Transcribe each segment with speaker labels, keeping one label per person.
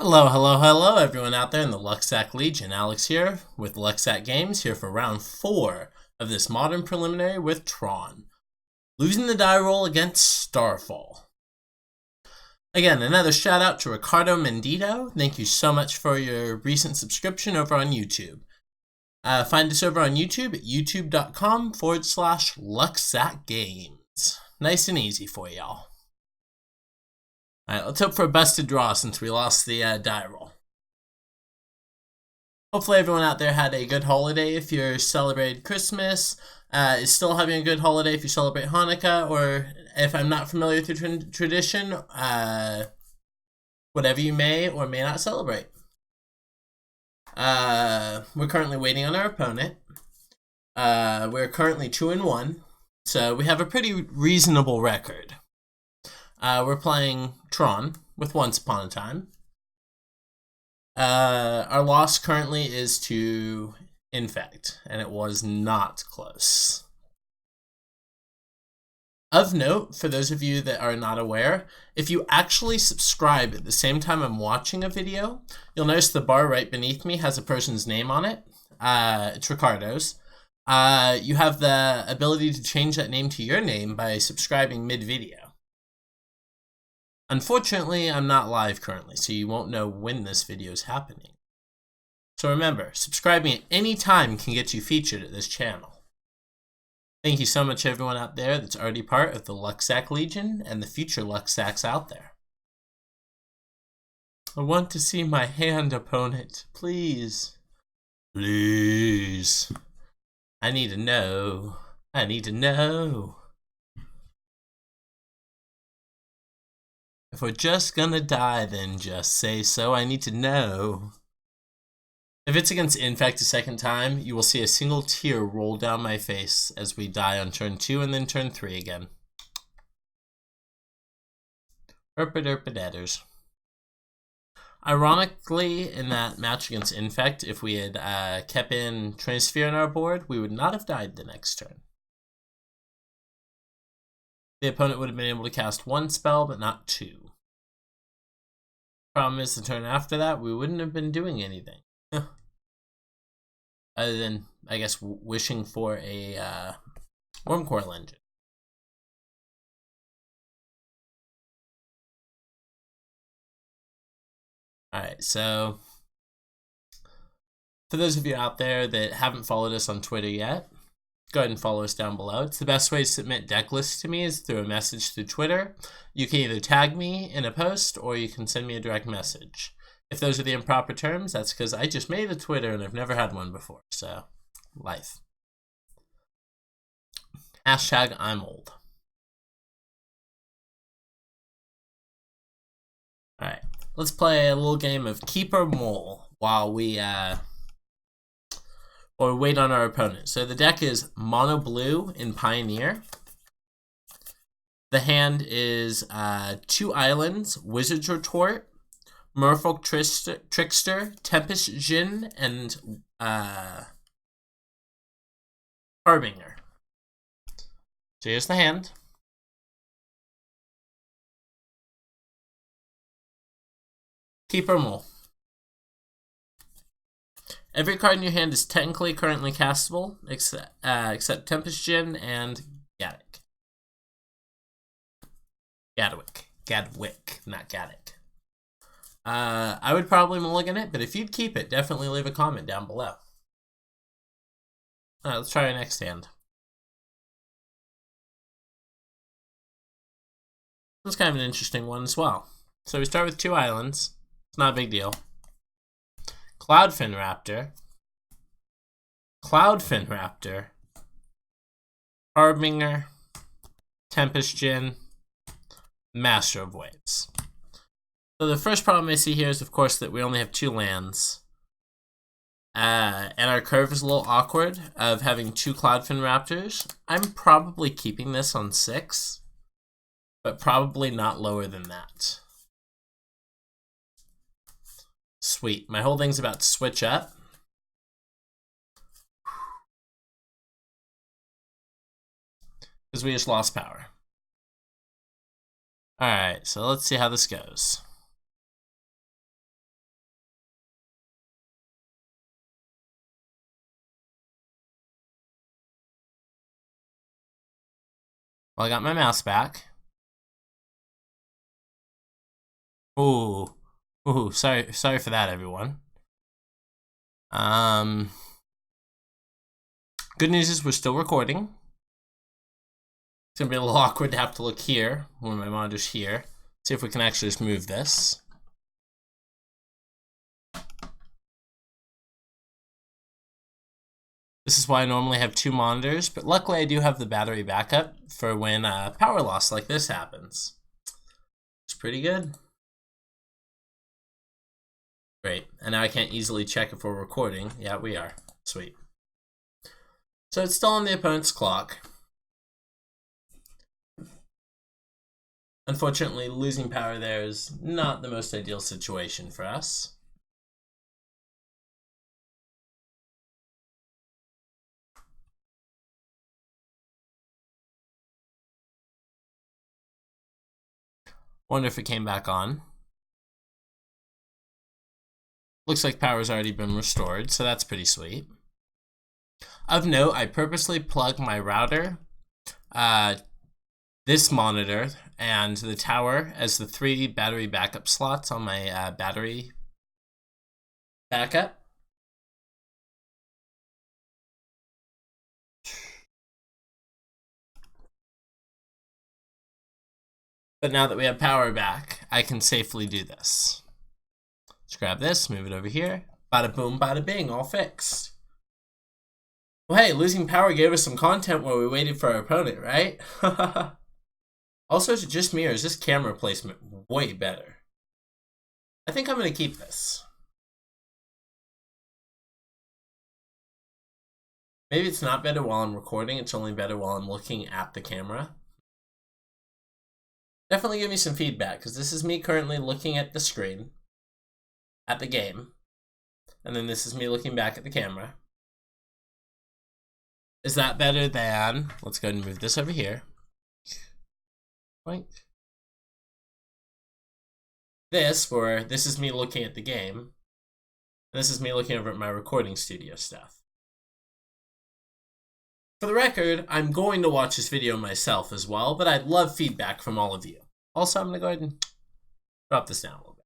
Speaker 1: Hello, hello, hello, everyone out there in the Lucksack Legion. Alex here with Lucksack Games, here for round 4 of this modern preliminary with Tron. Losing the die roll against Starfall. Again, another shout out to Ricardo Mendito. Thank you so much for your recent subscription over on YouTube. Find us over on YouTube at youtube.com/LucksackGames. Nice and easy for y'all. Alright, let's hope for a busted draw since we lost the die roll. Hopefully everyone out there had a good holiday if you're celebrating Christmas, is still having a good holiday if you celebrate Hanukkah, or if I'm not familiar with your tradition, whatever you may or may not celebrate. We're currently waiting on our opponent. We're currently 2-1, so we have a pretty reasonable record. We're playing Tron with Once Upon a Time. Our loss currently is to Infect, and it was not close. Of note, for those of you that are not aware, if you actually subscribe at the same time I'm watching a video, you'll notice the bar right beneath me has a person's name on it. It's Ricardo's. You have the ability to change that name to your name by subscribing mid-video. Unfortunately, I'm not live currently, so you won't know when this video is happening. So remember, subscribing at any time can get you featured at this channel. Thank you so much everyone out there that's already part of the Lucksack Legion and the future Lucksacks out there. I want to see my hand, opponent. Please. Please. I need to know. I need to know. If we're just gonna die, then just say so. I need to know. If it's against Infect a second time, you will see a single tear roll down my face as we die on turn 2 and then turn 3 again. Herpa-derpa-deaders. Ironically, in that match against Infect, if we had kept in Transfer on our board, we would not have died the next turn. The opponent would have been able to cast 1 spell, but not 2. Problem is, the turn after that, we wouldn't have been doing anything. Other than, I guess, wishing for a Worm Coil engine. Alright, so for those of you out there that haven't followed us on Twitter yet, go ahead and follow us down below. It's the best way to submit deck lists to me is through a message through Twitter. You can either tag me in a post or you can send me a direct message. If those are the improper terms, that's because I just made a Twitter and I've never had one before. So, life. Hashtag I'm old. Alright, let's play a little game of Keeper Mole while we wait on our opponent. So the deck is mono blue in Pioneer. The hand is 2 islands, Wizard's Retort, Merfolk Trickster, Tempest Djinn, and Harbinger. So here's the hand. Keeper Mole. Every card in your hand is technically currently castable, except Tempest Djinn and Gadwick. Gadwick, not Gadwick. I would probably mulligan it, but if you'd keep it, definitely leave a comment down below. Alright, let's try our next hand. This is kind of an interesting one as well. So we start with 2 islands. It's not a big deal. Cloudfin Raptor, Harbinger, Tempest Djinn, Master of Waves. So the first problem I see here is, of course, that we only have 2 lands. And our curve is a little awkward of having 2 Cloudfin Raptors. I'm probably keeping this on 6, but probably not lower than that. Sweet. My whole thing's about to switch up. Because we just lost power. Alright, so let's see how this goes. Well, I got my mouse back. Ooh. Ooh, sorry for that, everyone. Good news is we're still recording. It's gonna be a little awkward to have to look here when my monitor's here. See if we can actually just move this. This is why I normally have 2 monitors, but luckily I do have the battery backup for when power loss like this happens. It's pretty good. Great, and now I can't easily check if we're recording. Yeah, we are. Sweet. So it's still on the opponent's clock. Unfortunately, losing power there is not the most ideal situation for us. Wonder if it came back on. Looks like power's already been restored, so that's pretty sweet. Of note, I purposely plugged my router, this monitor, and the tower as the 3 battery backup slots on my battery backup. But now that we have power back, I can safely do this. Let's grab this, move it over here. Bada boom, bada bing, all fixed. Well, hey, losing power gave us some content while we waited for our opponent, right? Also, is it just me or is this camera placement way better? I think I'm going to keep this. Maybe it's not better while I'm recording, it's only better while I'm looking at the camera. Definitely give me some feedback, because this is me currently looking at the screen, at the game, and then this is me looking back at the camera. Is that better than, let's go ahead and move this over here. Right. This, where this is me looking at the game, and this is me looking over at my recording studio stuff. For the record, I'm going to watch this video myself as well, but I'd love feedback from all of you. Also, I'm going to go ahead and drop this down a little bit.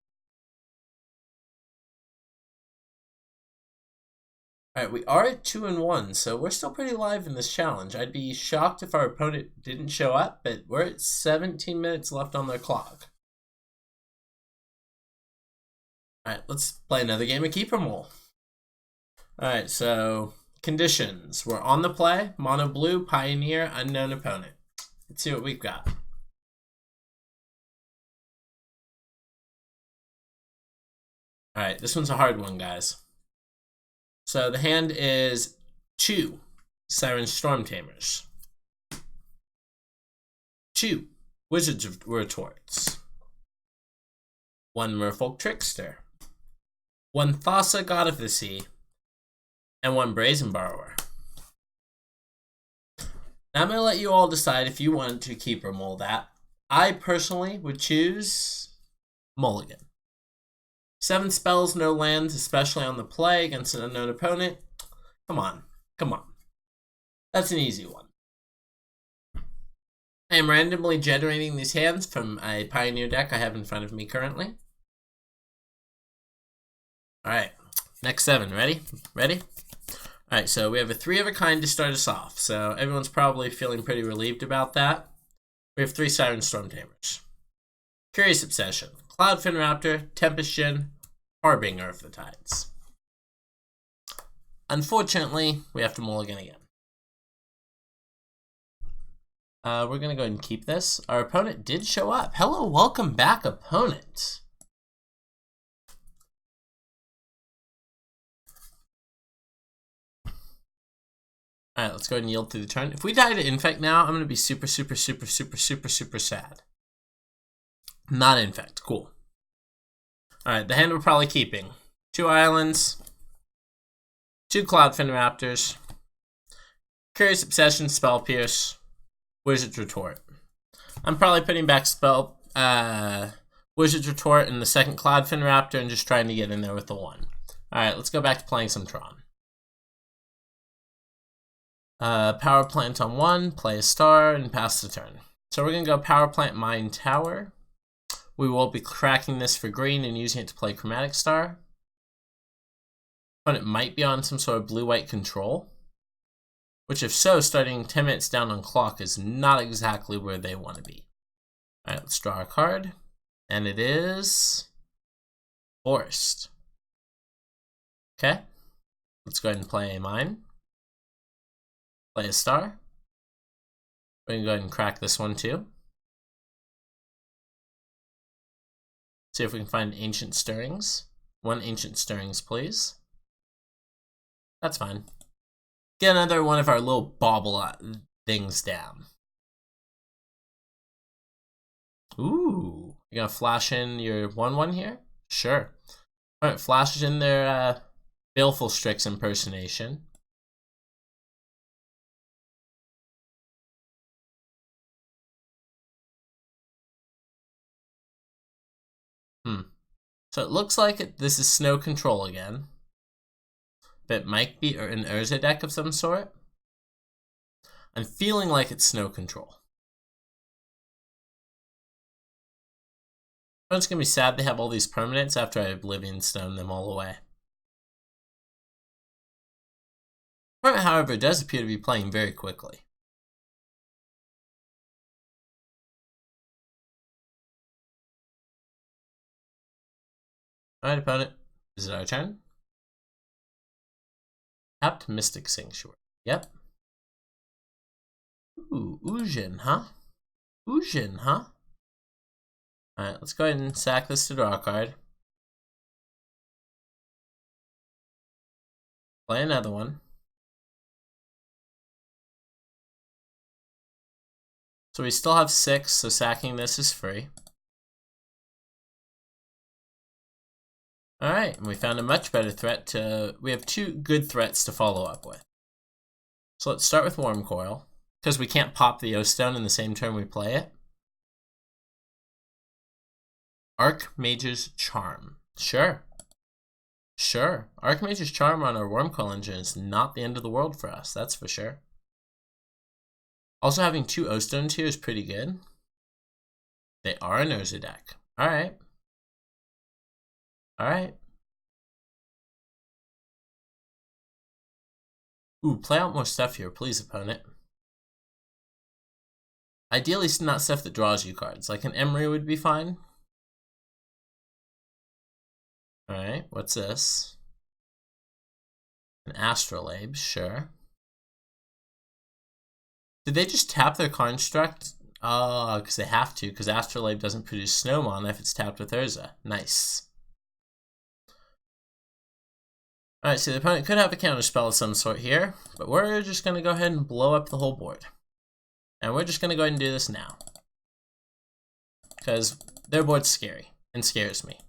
Speaker 1: Alright, we are at 2-1, so we're still pretty live in this challenge. I'd be shocked if our opponent didn't show up, but we're at 17 minutes left on their clock. Alright, let's play another game of Keeper Mole. Alright, so conditions. We're on the play, mono blue, pioneer, unknown opponent. Let's see what we've got. Alright, this one's a hard one, guys. So the hand is 2 Siren Storm Tamers, 2 Wizards of Retorts, 1 Merfolk Trickster, 1 Thassa God of the Sea, and 1 Brazen Borrower. Now I'm going to let you all decide if you want to keep or mold that. I personally would choose Mulligan. 7 spells, no lands, especially on the play against an unknown opponent. Come on. Come on. That's an easy one. I am randomly generating these hands from a Pioneer deck I have in front of me currently. Alright, next 7. Ready? Ready? Alright, so we have a 3 of a kind to start us off. So everyone's probably feeling pretty relieved about that. We have 3 Siren Storm Tamers. Curious Obsession, Cloudfin Raptor, Tempest Djinn, Harbinger of the Tides. Unfortunately, we have to mulligan again. We're going to go ahead and keep this. Our opponent did show up. Hello, welcome back, opponent. Alright, let's go ahead and yield through the turn. If we die to Infect now, I'm going to be super sad. Not Infect. Cool. Alright, the hand we're probably keeping. 2 islands, 2 Cloudfin Raptors, Curious Obsession, Spell Pierce, Wizard's Retort. I'm probably putting back Wizard's Retort in the second Cloudfin Raptor and just trying to get in there with the 1. Alright, let's go back to playing some Tron. Power plant on 1, play a star, and pass the turn. So we're going to go power plant mine tower. We will be cracking this for green and using it to play chromatic star. But it might be on some sort of blue-white control. Which, if so, starting 10 minutes down on clock is not exactly where they want to be. Alright, let's draw a card. And it is Forest. Okay. Let's go ahead and play a mine. Play a star. We're going to go ahead and crack this one too. See if we can find ancient stirrings. 1 ancient stirrings, please. That's fine. Get another one of our little bauble things down. Ooh, you gonna flash in your 1/1 here? Sure. Alright, flashes in their Baleful Strix impersonation. So it looks like this is snow control again. But it might be an Urza deck of some sort. I'm feeling like it's snow control. I'm just gonna be sad they have all these permanents after I Oblivion Stone them all away. Opponent, however, does appear to be playing very quickly. Alright, opponent. Is it our turn? Tapped Mystic Sanctuary. Yep. Ooh, Ujin, huh? Ujin, huh? Alright, let's go ahead and sack this to draw a card. Play another one. So we still have 6, so sacking this is free. Alright, and we found a much better threat to... We have 2 good threats to follow up with. So let's start with Worm Coil, because we can't pop the O-Stone in the same turn we play it. Archmage's Charm. Sure. Sure. Archmage's Charm on our Worm Coil engine is not the end of the world for us, that's for sure. Also having 2 O-Stones here is pretty good. They are an Urza deck. Alright. Alright. Ooh, play out more stuff here, please, opponent. Ideally, not stuff that draws you cards. Like an Emery would be fine. Alright, what's this? An Astrolabe, sure. Did they just tap their construct? Oh, because they have to, because Astrolabe doesn't produce snow mana if it's tapped with Urza. Nice. Alright, so the opponent could have a counterspell of some sort here, but we're just going to go ahead and blow up the whole board. And we're just going to go ahead and do this now. Because their board's scary, and scares me.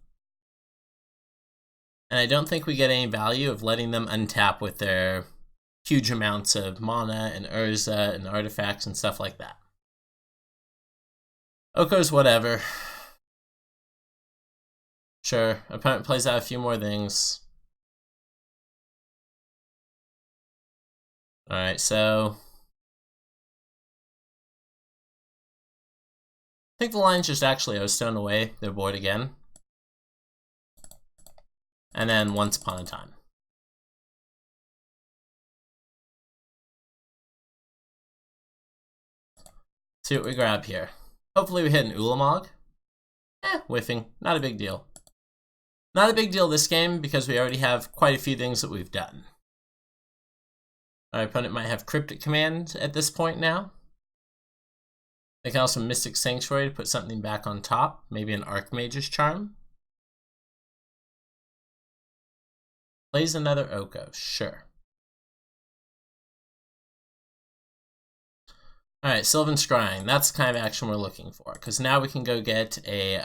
Speaker 1: And I don't think we get any value of letting them untap with their huge amounts of mana and Urza and artifacts and stuff like that. Oko's whatever. Sure, opponent plays out a few more things. Alright, so I think the line's just actually O-Stone away their board again. And then Once Upon a Time. See what we grab here. Hopefully we hit an Ulamog. Whiffing. Not a big deal. Not a big deal this game because we already have quite a few things that we've done. Our opponent might have Cryptic Command at this point now. They can also Mystic Sanctuary to put something back on top. Maybe an Archmage's Charm. Plays another Oko, sure. Alright, Sylvan Scrying. That's the kind of action we're looking for. Because now we can go get a,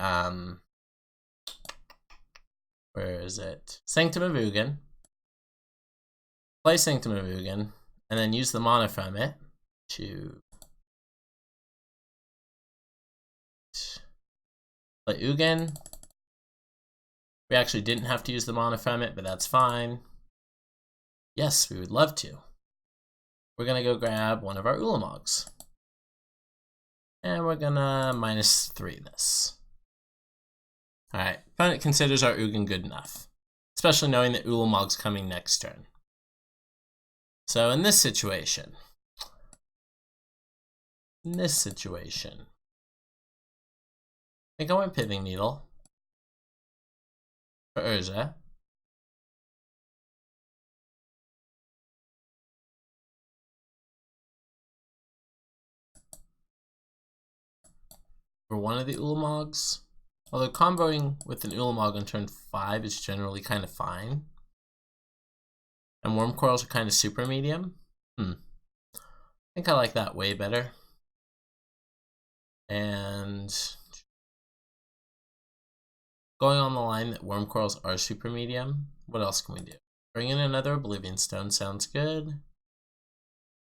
Speaker 1: where is it? Sanctum of Ugin. Play Sanctum of Ugin. And then use the mana from it to play Ugin. We actually didn't have to use the mana from it, but that's fine. Yes, we would love to. we're going to go grab one of our Ulamogs. And we're going to -3 this. Alright, opponent considers our Ugin good enough, especially knowing that Ulamog's coming next turn. So in this situation, I think I went Pithing Needle for Urza. For one of the Ulamogs. Although comboing with an Ulamog on turn 5 is generally kind of fine. And Worm Coils are kind of super medium. I think I like that way better. And going on the line that Worm Coils are super medium, what else can we do? Bring in another Oblivion Stone sounds good.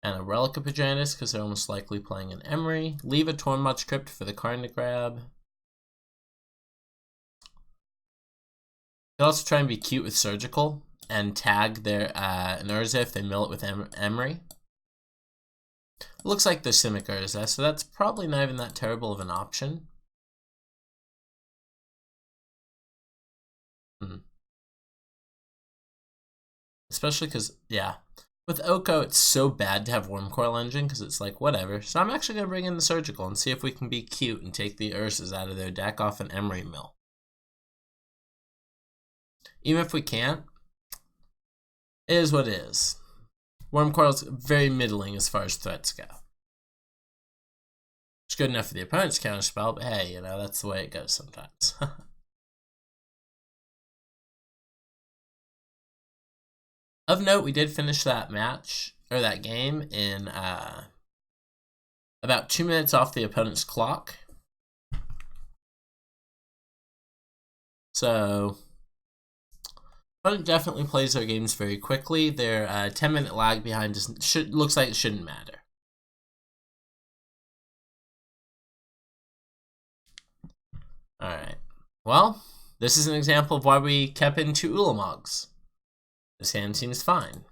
Speaker 1: And a Relic of Pajanus because they're almost likely playing an Emery. Leave a Tormod Crypt for the Karn to grab. Could also try and be cute with Surgical and tag their Urza if they mill it with Emery. Looks like the Simic Urza, so that's probably not even that terrible of an option. Especially because, yeah, with Oko, it's so bad to have Worm Coil Engine because it's like, whatever. So I'm actually going to bring in the Surgical and see if we can be cute and take the Ursas out of their deck off an Emery mill. Even if we can't, it is what it is. Worm Coil's very middling as far as threats go. It's good enough for the opponent's counterspell, but hey, you know, that's the way it goes sometimes. Of note, we did finish that match, or that game, in about 2 minutes off the opponent's clock. So, opponent definitely plays their games very quickly. Their 10-minute lag behind looks like it shouldn't matter. Alright, well, this is an example of why we kept in 2 Ulamogs. This hand seems fine.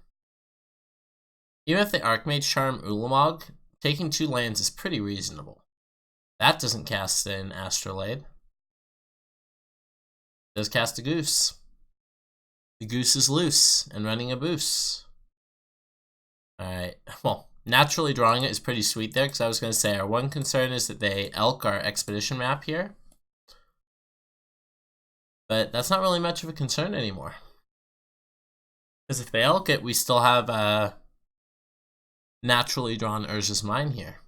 Speaker 1: Even if the Archmage Charm Ulamog, taking 2 lands is pretty reasonable. That doesn't cast an Astrolabe. It does cast a Goose. The Goose is loose and running a boost. Alright, well, naturally drawing it is pretty sweet there, because I was going to say our one concern is that they elk our Expedition map here. But that's not really much of a concern anymore. Because if they elk it, we still have naturally drawn Urza's Mine here.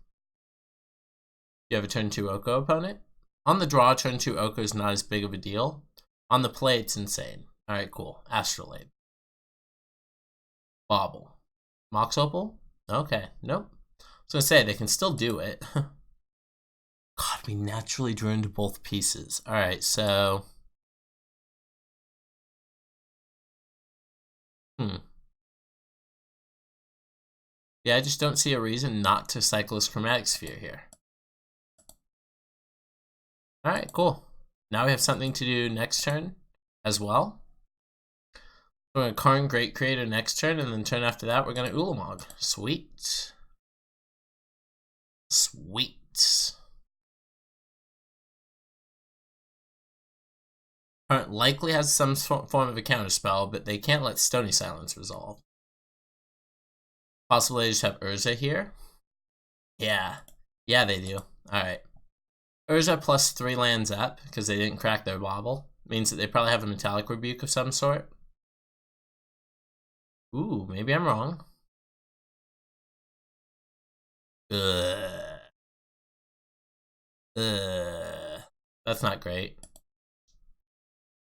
Speaker 1: You have a turn 2 Oko opponent. On the draw, turn 2 Oko is not as big of a deal. On the play, it's insane. Alright, cool. Astrolabe. Bobble. Mox Opal? Okay, nope. I was going to say, they can still do it. God, we naturally drew into both pieces. Alright, so... Yeah, I just don't see a reason not to cycle this Chromatic Sphere here. Alright, cool. Now we have something to do next turn as well. We're going to Karn Great Creator next turn, and then turn after that, we're going to Ulamog. Sweet. Sweet. Opponent likely has some form of a counterspell, but they can't let Stony Silence resolve. Possibly they just have Urza here. Yeah. Yeah, they do. Alright. Urza plus 3 lands up, because they didn't crack their bobble. Means that they probably have a Metallic Rebuke of some sort. Ooh, maybe I'm wrong. That's not great.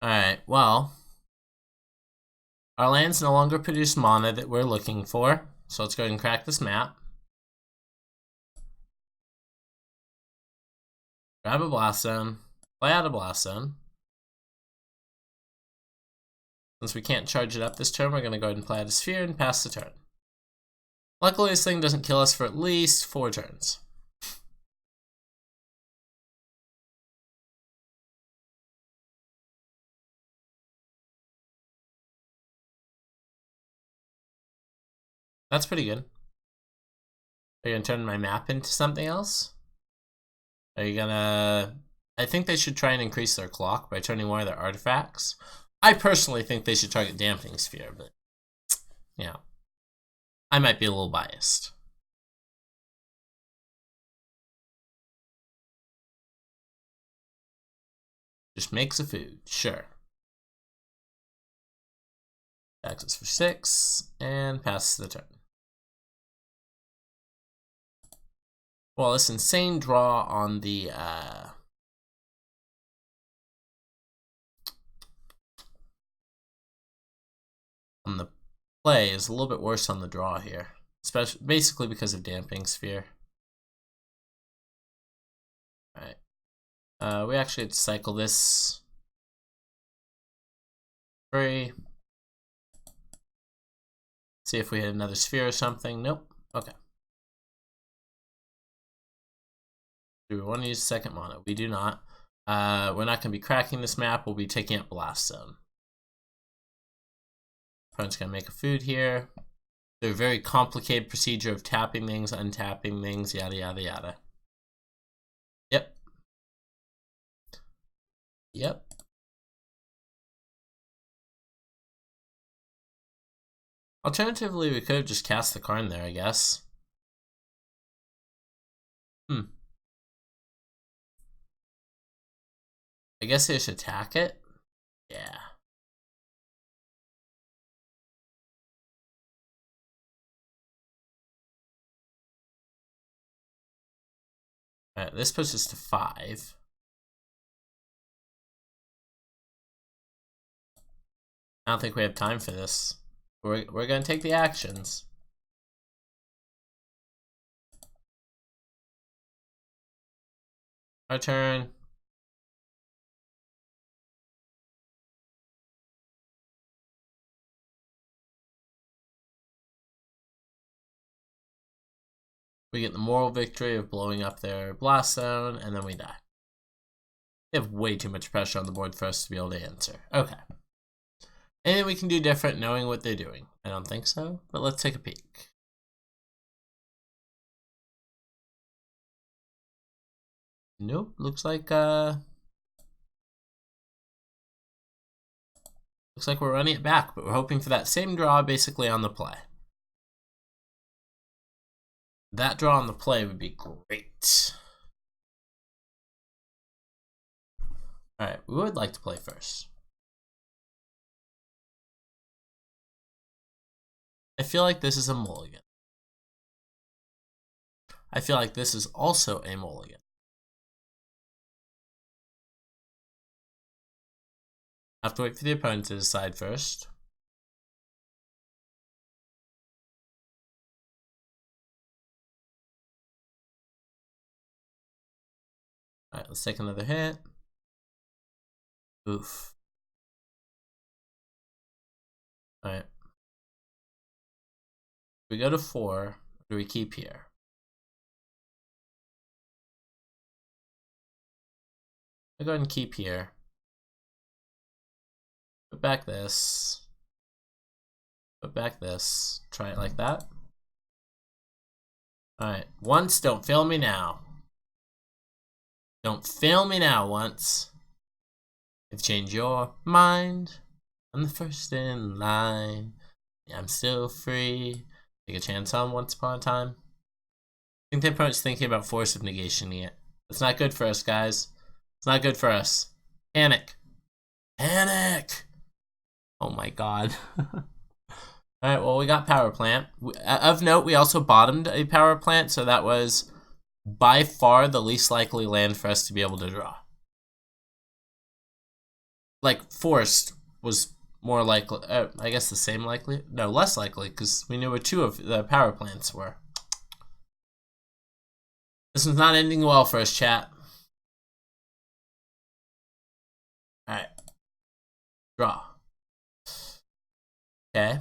Speaker 1: Alright, well. Our lands no longer produce mana that we're looking for. So let's go ahead and crack this map. Grab a Blast Zone. Play out a Blast Zone. Since we can't charge it up this turn, we're going to go ahead and play out a Sphere and pass the turn. Luckily, this thing doesn't kill us for at least 4 turns. That's pretty good. Are you gonna turn my map into something else? Are you gonna... I think they should try and increase their clock by turning one of their artifacts. I personally think they should target Dampening Sphere, but... yeah. I might be a little biased. Just makes a food, sure. Taxes for 6, and passes the turn. Well, this insane draw on the play is a little bit worse on the draw here, especially basically because of Dampening Sphere. All right, we actually have to cycle this free. See if we hit another sphere or something. Nope. Okay. Do we want to use second mono? We do not. We're not going to be cracking this map. We'll be taking up Blast Zone. Opponent's going to make a food here. They're a very complicated procedure of tapping things, untapping things, yada, yada, yada. Yep. Yep. Alternatively, we could have just cast the card in there, I guess. I guess they should attack it. Yeah. Alright, this puts us to 5. I don't think we have time for this. We're going to take the actions. Our turn. We get the moral victory of blowing up their blast zone, and then we die. They have way too much pressure on the board for us to be able to answer. Okay. Anything we can do different knowing what they're doing? I don't think so, but let's take a peek. Nope, looks like we're running it back, but we're hoping for that same draw basically on the play. That draw on the play would be great. Alright, we would like to play first. I feel like this is a mulligan. I feel like this is also a mulligan. I have to wait for the opponent to decide first. Alright, let's take another hit. Oof. Alright. We go to 4. Or do we keep here? I go ahead and keep here. Put back this. Put back this. Try it like that. Alright. Once, don't fail me now. Don't fail me now once. If you change your mind, I'm the first in line. Yeah, I'm still free. Take a chance on Once Upon a Time. I think the opponent's thinking about Force of Negation it. It's not good for us, guys. It's not good for us. Panic. Panic! Oh my god. Alright, well, we got Power Plant. Of note, we also bottomed a Power Plant, so that was by far the least likely land for us to be able to draw. Like, Forced was more likely, I guess the same likely? No, less likely, because we knew what 2 of the Power Plants were. This one's not ending well for us, chat. Alright. Draw. Okay.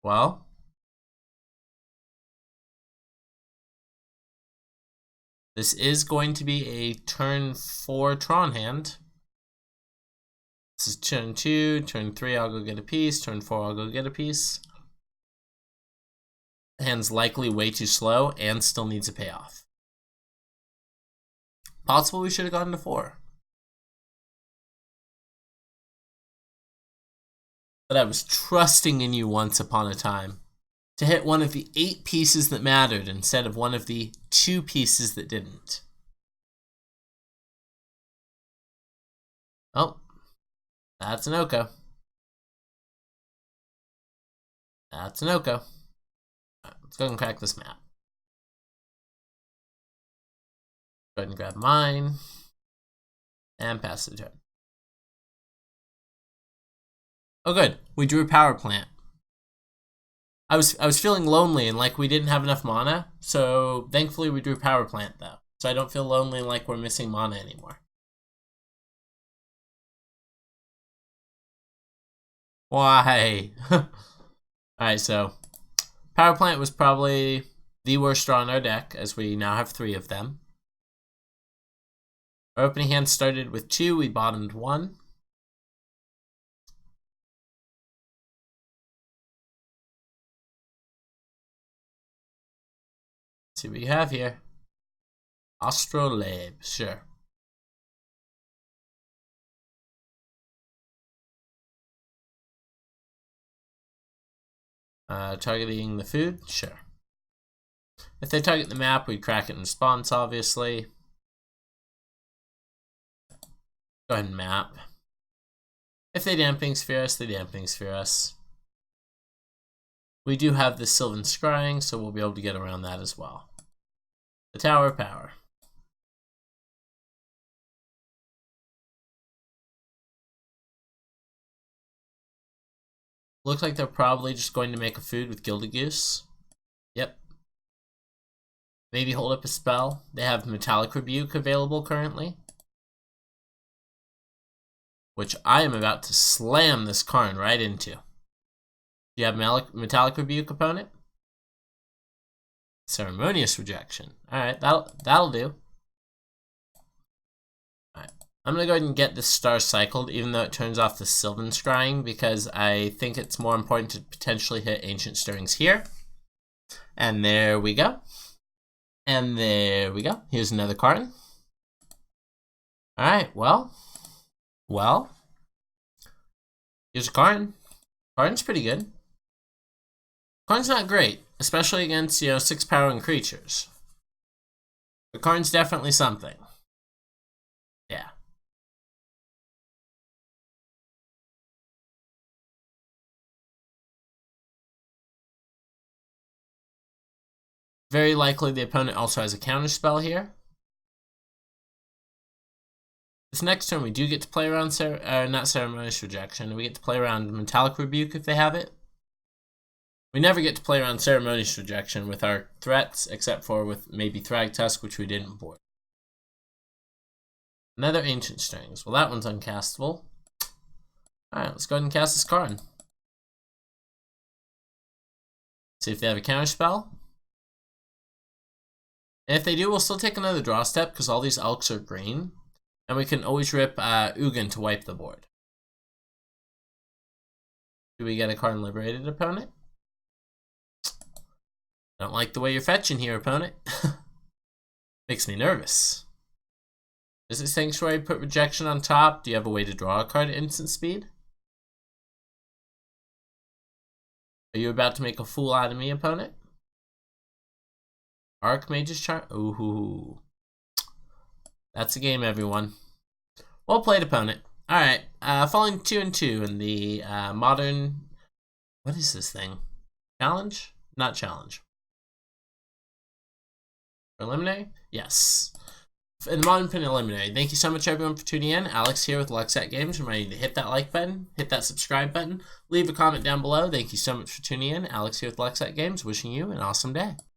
Speaker 1: Well. This is going to be a turn 4 Tron hand. This is turn 2, turn 3 I'll go get a piece, turn 4 I'll go get a piece. hand's likely way too slow and still needs a payoff. Possible we should have gone to 4. But I was trusting in you once upon a time to hit one of the 8 pieces that mattered instead of one of the 2 pieces that didn't. Oh, that's an Oko. That's an Oko. Right, let's go and crack this map. Go ahead and grab mine and pass the turn. Oh good, we drew a power plant. I was feeling lonely and like we didn't have enough mana, so thankfully we drew power plant though. So I don't feel lonely and like we're missing mana anymore. Why? Alright, so power plant was probably the worst draw in our deck, as we now have 3 of them. Our opening hand started with 2, we bottomed 1. See what you have here. Astrolabe, sure. Targeting the food, sure. If they target the map, we'd crack it in response, obviously. Go ahead and map. If they Damping Sphere us, they Damping Sphere us. We do have the Sylvan Scrying, so we'll be able to get around that as well. The Tower Power. Looks like they're probably just going to make a food with Gilded Goose. Yep. Maybe hold up a spell. They have Metallic Rebuke available currently, which I am about to slam this Karn right into. Do you have Metallic Rebuke, opponent? Ceremonious Rejection. Alright, that'll do. Alright, I'm going to go ahead and get this star cycled, even though it turns off the Sylvan Scrying, because I think it's more important to potentially hit Ancient Stirrings here. And there we go. And there we go. Here's another Karn. Alright, well. Here's a Karn. Karn's pretty good. Karn's not great, especially against, 6 powering creatures. But Karn's definitely something. Yeah. Very likely the opponent also has a counterspell here. This next turn we do get to play around, not Ceremonious Rejection, we get to play around Metallic Rebuke if they have it. We never get to play around Ceremonious Rejection with our threats, except for with maybe Thragtusk, which we didn't board. Another Ancient Stirrings. Well, that one's uncastable. Alright, let's go ahead and cast this Karn. See if they have a counterspell. And if they do, we'll still take another draw step, because all these Elks are green. And we can always rip Ugin to wipe the board. Do we get a Karn Liberated, opponent? Don't like the way you're fetching here, opponent. Makes me nervous. Does it Sanctuary put Rejection on top? Do you have a way to draw a card at instant speed? Are you about to make a fool out of me, opponent? Archmage's Charm? Ooh. That's a game, everyone. Well played, opponent. Alright, falling 2-2 in the modern... What is this thing? Challenge? Not challenge. Preliminary? Yes. In the modern preliminary. Thank you so much, everyone, for tuning in. Alex here with Lucksack Games. I'm ready to hit that like button, hit that subscribe button, leave a comment down below. Thank you so much for tuning in. Alex here with Lucksack Games, wishing you an awesome day.